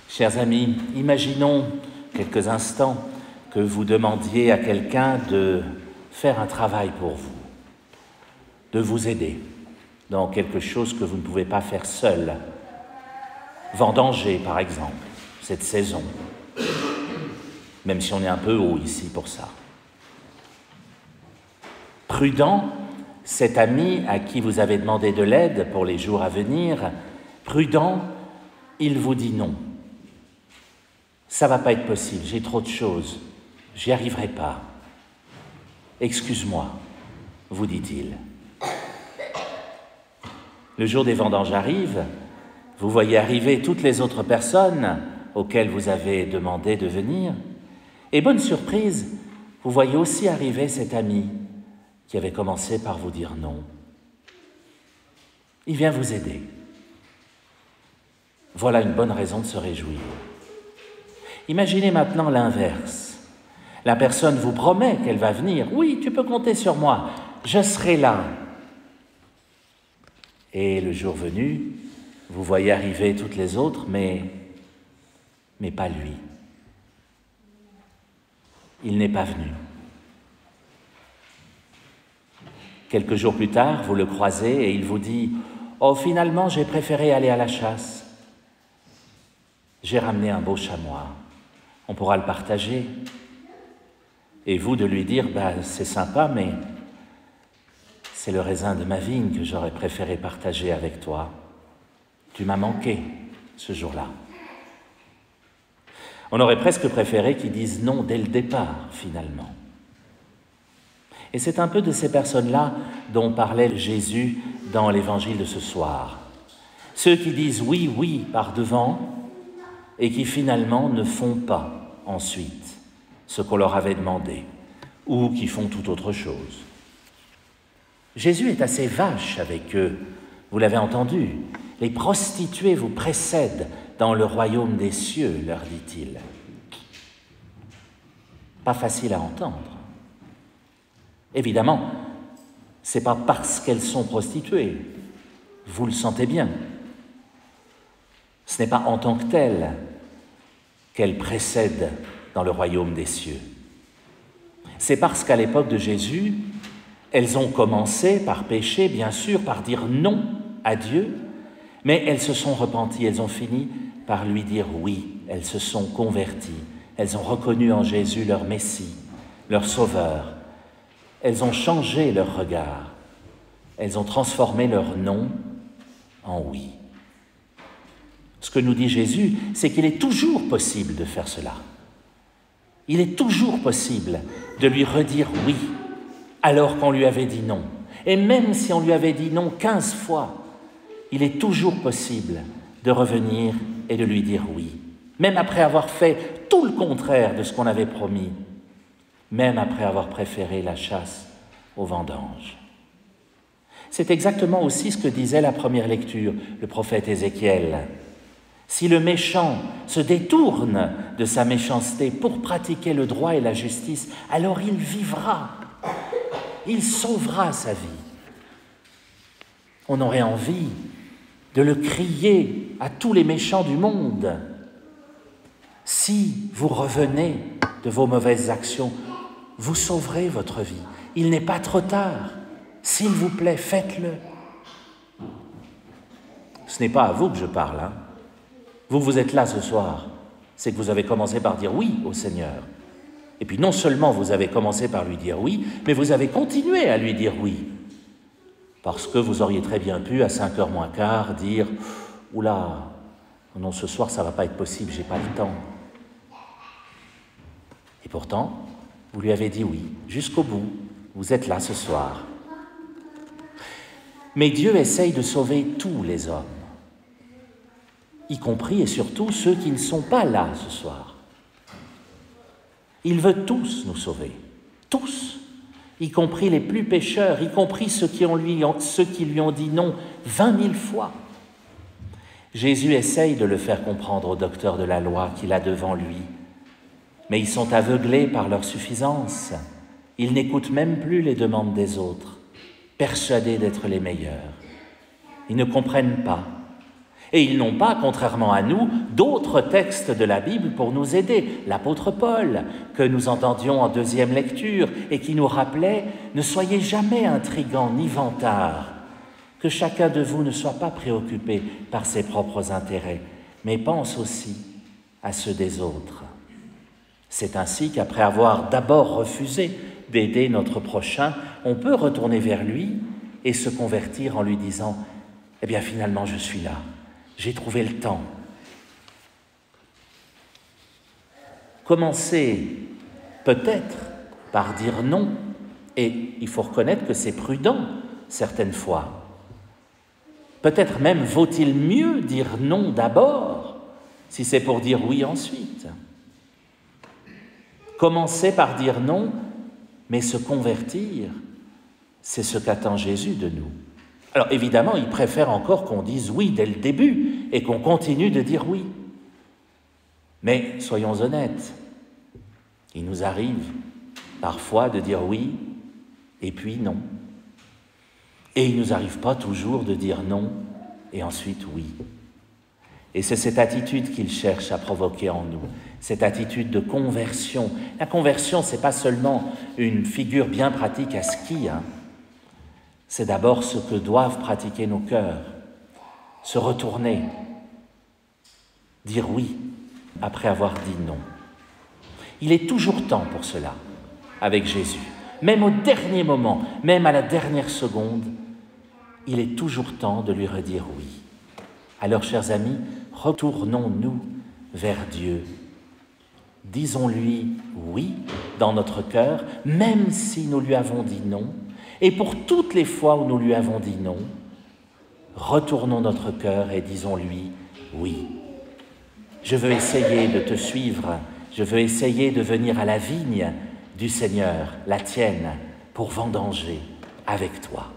Chers amis, imaginons quelques instants que vous demandiez à quelqu'un de faire un travail pour vous, de vous aider dans quelque chose que vous ne pouvez pas faire seul. Vendanger, par exemple, cette saison, même si on est un peu haut ici pour ça. Prudent, cet ami à qui vous avez demandé de l'aide pour les jours à venir, prudent, il vous dit non. Ça va pas être possible, j'ai trop de choses, j'y arriverai pas. Excuse-moi, vous dit-il. Le jour des vendanges arrive, vous voyez arriver toutes les autres personnes auxquelles vous avez demandé de venir, et bonne surprise, vous voyez aussi arriver cet ami qui avait commencé par vous dire non. Il vient vous aider. Voilà une bonne raison de se réjouir. Imaginez maintenant l'inverse. La personne vous promet qu'elle va venir. Oui, tu peux compter sur moi, je serai là. Et le jour venu, vous voyez arriver toutes les autres, mais pas lui. Il n'est pas venu. Quelques jours plus tard, vous le croisez et il vous dit « Oh, finalement, j'ai préféré aller à la chasse. J'ai ramené un beau chamois. On pourra le partager. » Et vous de lui dire « C'est sympa, mais c'est le raisin de ma vigne que j'aurais préféré partager avec toi. Tu m'as manqué ce jour-là. » On aurait presque préféré qu'ils disent non dès le départ, finalement. Et c'est un peu de ces personnes-là dont parlait Jésus dans l'évangile de ce soir. Ceux qui disent oui, oui par devant et qui finalement ne font pas ensuite ce qu'on leur avait demandé ou qui font tout autre chose. Jésus est assez vache avec eux, vous l'avez entendu. Les prostituées vous précèdent dans le royaume des cieux, leur dit-il. Pas facile à entendre. Évidemment, ce n'est pas parce qu'elles sont prostituées, vous le sentez bien. Ce n'est pas en tant que telles qu'elles précèdent dans le royaume des cieux. C'est parce qu'à l'époque de Jésus, elles ont commencé par pécher, bien sûr, par dire non à Dieu, mais elles se sont repenties, elles ont fini par lui dire oui, elles se sont converties, elles ont reconnu en Jésus leur Messie, leur Sauveur. Elles ont changé leur regard, elles ont transformé leur non en oui. Ce que nous dit Jésus, c'est qu'il est toujours possible de faire cela. Il est toujours possible de lui redire oui, alors qu'on lui avait dit non. Et même si on lui avait dit non 15 fois, il est toujours possible de revenir et de lui dire oui, même après avoir fait tout le contraire de ce qu'on avait promis, même après avoir préféré la chasse aux vendanges. C'est exactement aussi ce que disait la première lecture, le prophète Ézéchiel. Si le méchant se détourne de sa méchanceté pour pratiquer le droit et la justice, alors il vivra, il sauvera sa vie. On aurait envie de le crier à tous les méchants du monde. Si vous revenez de vos mauvaises actions, vous sauverez votre vie. Il n'est pas trop tard. S'il vous plaît, faites-le. Ce n'est pas à vous que je parle, hein. Vous êtes là ce soir. C'est que vous avez commencé par dire oui au Seigneur. Et puis non seulement vous avez commencé par lui dire oui, mais vous avez continué à lui dire oui. Parce que vous auriez très bien pu, à 5h moins quart, dire « Oula, non, ce soir, ça ne va pas être possible, j'ai pas le temps. » Et pourtant, vous lui avez dit oui, jusqu'au bout. Vous êtes là ce soir. Mais Dieu essaye de sauver tous les hommes, y compris et surtout ceux qui ne sont pas là ce soir. Il veut tous nous sauver, tous, y compris les plus pécheurs, y compris ceux qui lui ont dit non 20 000 fois. Jésus essaye de le faire comprendre aux docteurs de la loi qu'il a devant lui, mais ils sont aveuglés par leur suffisance. Ils n'écoutent même plus les demandes des autres, persuadés d'être les meilleurs. Ils ne comprennent pas. Et ils n'ont pas, contrairement à nous, d'autres textes de la Bible pour nous aider. L'apôtre Paul, que nous entendions en deuxième lecture et qui nous rappelait « Ne soyez jamais intrigants ni vantards, que chacun de vous ne soit pas préoccupé par ses propres intérêts, mais pense aussi à ceux des autres. » C'est ainsi qu'après avoir d'abord refusé d'aider notre prochain, on peut retourner vers lui et se convertir en lui disant « Eh bien, finalement, je suis là. J'ai trouvé le temps. » Commencez peut-être par dire non, et il faut reconnaître que c'est prudent certaines fois. Peut-être même vaut-il mieux dire non d'abord, si c'est pour dire oui ensuite. Commencer par dire non, mais se convertir, c'est ce qu'attend Jésus de nous. Alors évidemment, il préfère encore qu'on dise oui dès le début et qu'on continue de dire oui. Mais soyons honnêtes, il nous arrive parfois de dire oui et puis non. Et il ne nous arrive pas toujours de dire non et ensuite oui. Et c'est cette attitude qu'il cherche à provoquer en nous, cette attitude de conversion. La conversion, ce n'est pas seulement une figure bien pratique à ski, c'est d'abord ce que doivent pratiquer nos cœurs, se retourner, dire oui après avoir dit non. Il est toujours temps pour cela avec Jésus. Même au dernier moment, même à la dernière seconde, il est toujours temps de lui redire oui. Alors, chers amis, retournons-nous vers Dieu. Disons-lui oui dans notre cœur, même si nous lui avons dit non. Et pour toutes les fois où nous lui avons dit non, retournons notre cœur et disons-lui oui. Je veux essayer de te suivre, je veux essayer de venir à la vigne du Seigneur, la tienne, pour vendanger avec toi.